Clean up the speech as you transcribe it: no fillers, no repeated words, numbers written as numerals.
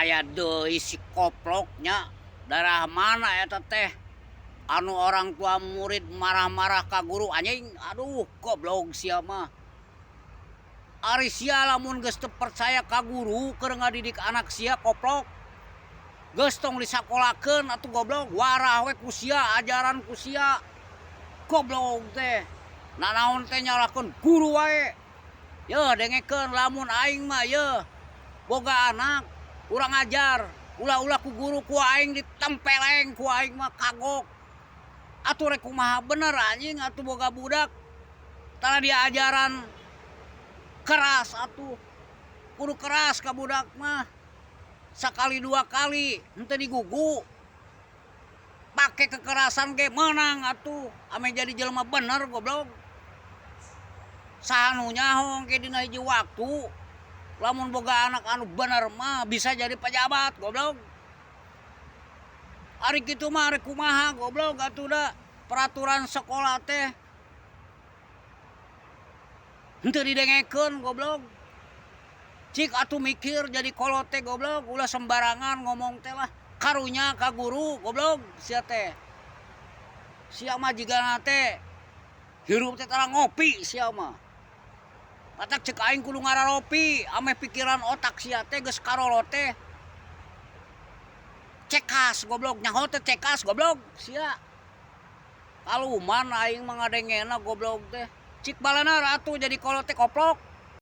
aya deui si koploknya. Darah mana eta teh? Anu orang tua murid marah-marah ka guru anjing. Aduh, goblok sia mah. Ari sia lamun geus teu percaya ka guru keur ngadidik anak sia koplok. Geus tong disakolakeun atuh goblok. Warah we ku sia, ajaran ku sia. Goblok teh. Nanaon teh nyalahkeun guru wae. Ye dengekeun lamun aing mah ye boga anak urang ajar. Ulah-ulah ku guru ku aing ditempeleng ku aing mah kagok. Atuh rek kumaha bener anjing atuh boga budak. Tara dia ajaran keras atuh. Kudu keras ka budak mah. Sakali dua kali henteu digugu. Pake kekerasan ge menang atuh. Ame jadi jelema bener goblok. Sanu nyahong ke dina hiji waktu. Lamun boga anak anu bener mah bisa jadi pejabat goblok. Ari kitu mah ari kumaha goblok atuh da peraturan sekolah teh henteu didengekeun goblok. Cik atuh mikir jadi kolot teh goblok, ulah sembarangan ngomong teh lah. Karunya ka guru goblok sia teh. Sia mah jigana teh hirup teh tara ngopi sia mah. Patak cek aing kudu ngararopi, ame pikiran otak sia teh geus karolot teh. Cekas goblok, nyaho teh cekas goblok sia. Kaluman aing mah ngadengena goblok teh. Cik balana ratu jadi kolot teh koplok.